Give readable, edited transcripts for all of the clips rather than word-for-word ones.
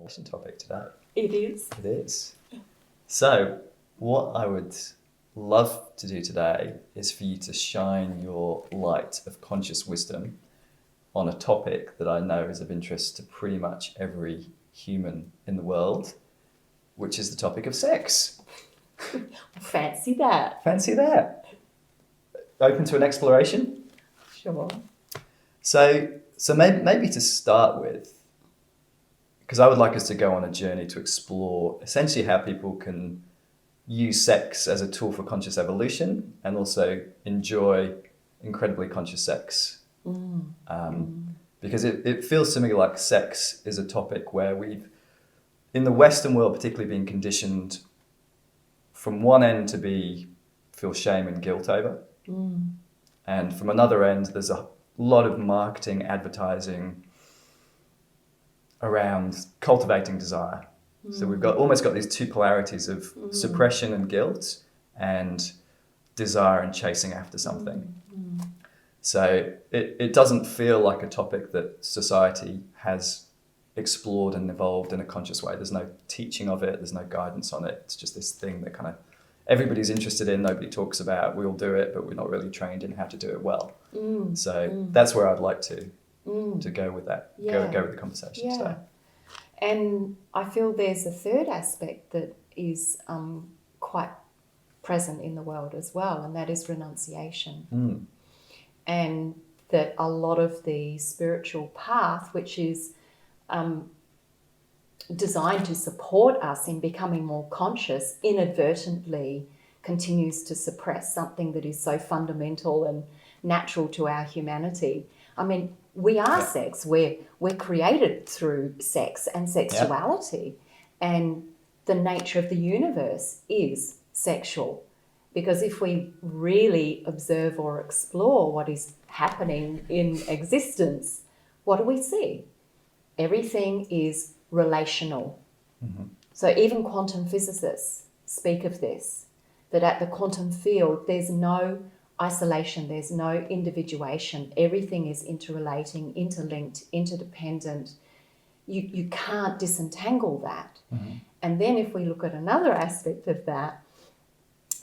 Topic today. It is. It is. So, what I would love to do today is for you to shine your light of conscious wisdom on a topic that I know is of interest to pretty much every human in the world, which is the topic of sex. Fancy that. Fancy that. Open to an exploration? Sure. So maybe to start with, because I would like us to go on a journey to explore essentially how people can use sex as a tool for conscious evolution and also enjoy incredibly conscious sex. Because it feels to me like sex is a topic where we've, in the Western world particularly, been conditioned from one end to feel shame and guilt over. And from another end, there's a lot of marketing, advertising around cultivating desire. So we've almost got these two polarities of suppression and guilt and desire and chasing after something. So it doesn't feel like a topic that society has explored and evolved in a conscious way. There's no teaching of it. There's no guidance on it. It's just this thing that kind of everybody's interested in, nobody talks about. We all do it, but we're not really trained in how to do it well. That's where I'd like to go with that, go with the conversation today. And I feel there's a third aspect that is quite present in the world as well, and that is renunciation. And that a lot of the spiritual path, which is designed to support us in becoming more conscious, inadvertently continues to suppress something that is so fundamental and natural to our humanity. I mean, we are sex. We're created through sex and sexuality. And the nature of the universe is sexual. Because if we really observe or explore what is happening in existence, what do we see? Everything is relational. So even quantum physicists speak of this, that at the quantum field, there's no isolation, there's no individuation. Everything is interrelating, interlinked, interdependent. You can't disentangle that. And then if we look at another aspect of that,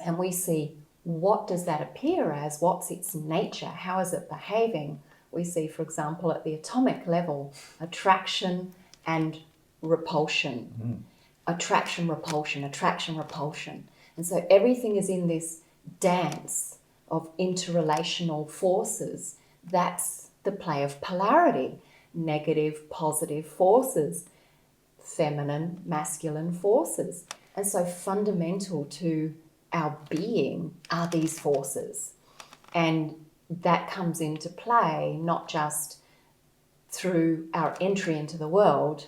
and we see what does that appear as, what's its nature, how is it behaving, we see, for example, at the atomic level, attraction and repulsion. Attraction, repulsion, attraction, repulsion. And so everything is in this dance of interrelational forces. That's the play of polarity, negative, positive forces, feminine, masculine forces. And so fundamental to our being are these forces. And that comes into play not just through our entry into the world,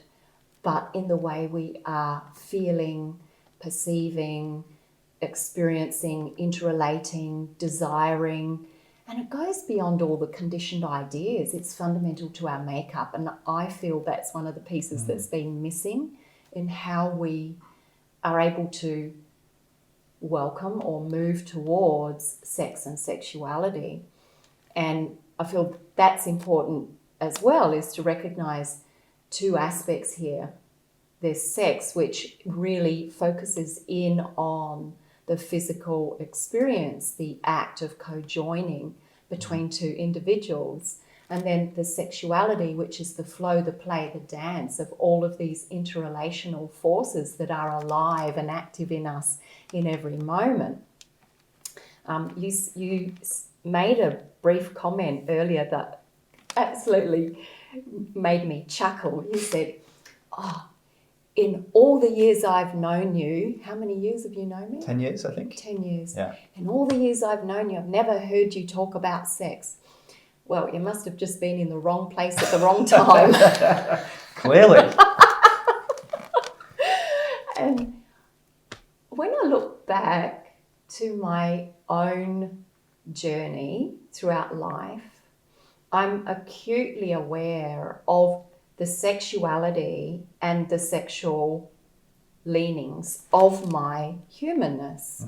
but in the way we are feeling, perceiving, experiencing, interrelating, desiring. And it goes beyond all the conditioned ideas. It's fundamental to our makeup. And I feel that's one of the pieces that's been missing in how we are able to welcome or move towards sex and sexuality. And I feel that's important as well, is to recognize two aspects here. There's sex, which really focuses in on the physical experience, the act of co-joining between two individuals. And then the sexuality, which is the flow, the play, the dance of all of these interrelational forces that are alive and active in us in every moment. You made a brief comment earlier that absolutely made me chuckle. You said, in all the years I've known you, how many years have you known me? 10 years, I think. 10 years. Yeah. In all the years I've known you, I've never heard you talk about sex. Well, you must have just been in the wrong place at the wrong time. Clearly. And when I look back to my own journey throughout life, I'm acutely aware of the sexuality and the sexual leanings of my humanness.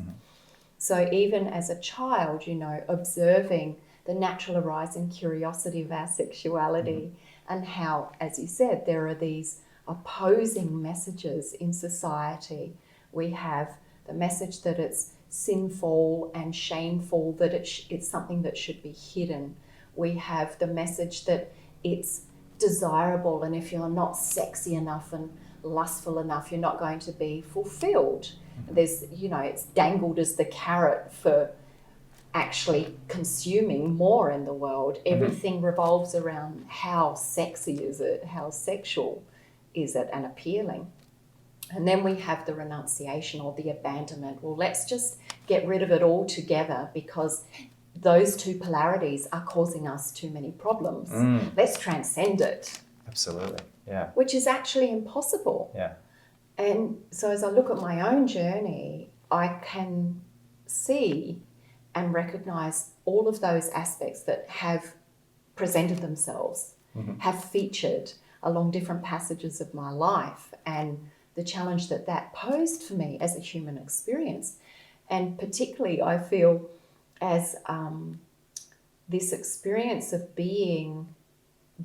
So even as a child, observing the natural arising curiosity of our sexuality and how, as you said, there are these opposing messages in society. We have the message that it's sinful and shameful, that it's something that should be hidden. We have the message that it's desirable, and if you're not sexy enough and lustful enough, you're not going to be fulfilled. There's, it's dangled as the carrot for actually consuming more in the world. Everything revolves around how sexy is it, how sexual is it, and appealing. And then we have the renunciation or the abandonment. Well, let's just get rid of it all together because those two polarities are causing us too many problems. Let's transcend it. Absolutely, yeah. Which is actually impossible. Yeah. And so as I look at my own journey, I can see and recognize all of those aspects that have presented themselves, have featured along different passages of my life, and the challenge that that posed for me as a human experience. And particularly I feel as this experience of being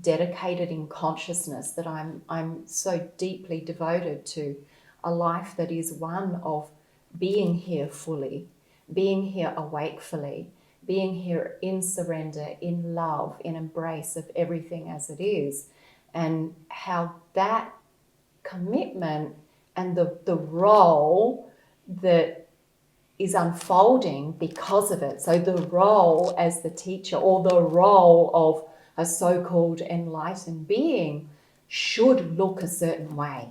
dedicated in consciousness, that I'm so deeply devoted to a life that is one of being here fully, being here awakefully, being here in surrender, in love, in embrace of everything as it is, and how that commitment and the role that is unfolding because of it. So the role as the teacher, or the role of a so-called enlightened being, should look a certain way.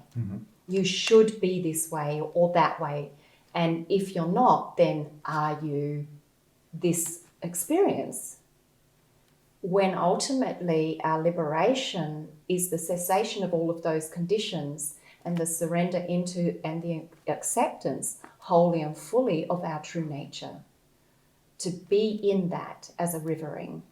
You should be this way or that way. And if you're not, then are you this experience? When ultimately our liberation is the cessation of all of those conditions and the surrender into and the acceptance wholly and fully of our true nature, to be in that as a rivering.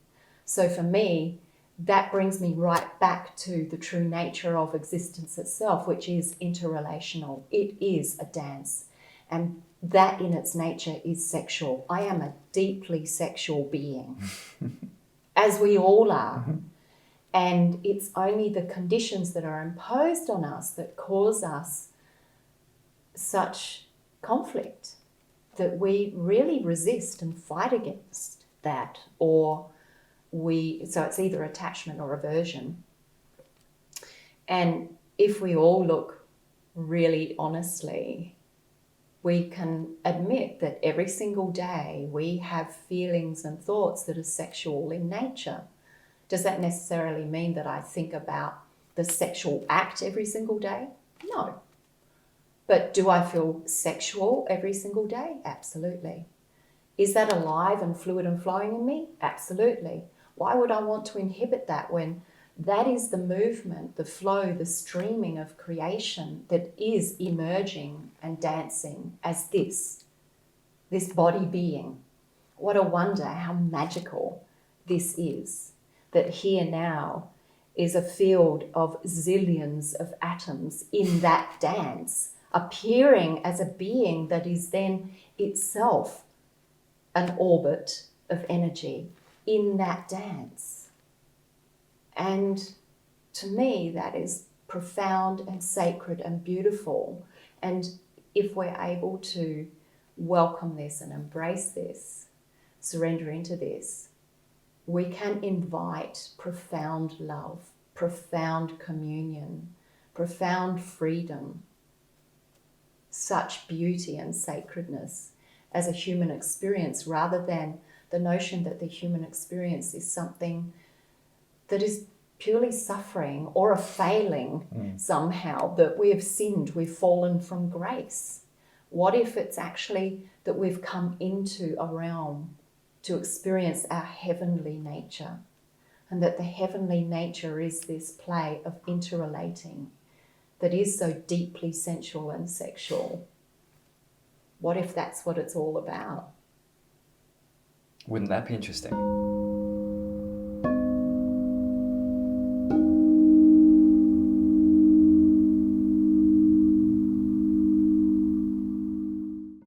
So for me, that brings me right back to the true nature of existence itself, which is interrelational. It is a dance, and that in its nature is sexual. I am a deeply sexual being, as we all are. And it's only the conditions that are imposed on us that cause us such conflict that we really resist and fight against that, so it's either attachment or aversion. And if we all look really honestly, we can admit that every single day we have feelings and thoughts that are sexual in nature. Does that necessarily mean that I think about the sexual act every single day? No. But do I feel sexual every single day? Absolutely. Is that alive and fluid and flowing in me? Absolutely. Why would I want to inhibit that when that is the movement, the flow, the streaming of creation that is emerging and dancing as this body being? What a wonder how magical this is, that here now is a field of zillions of atoms in that dance, appearing as a being that is then itself an orbit of energy in that dance. And to me, that is profound and sacred and beautiful. And if we're able to welcome this and embrace this, surrender into this, we can invite profound love, profound communion, profound freedom, such beauty and sacredness as a human experience, rather than the notion that the human experience is something that is purely suffering or a failing somehow, that we have sinned, we've fallen from grace. What if it's actually that we've come into a realm to experience our heavenly nature, and that the heavenly nature is this play of interrelating that is so deeply sensual and sexual? What if that's what it's all about? Wouldn't that be interesting?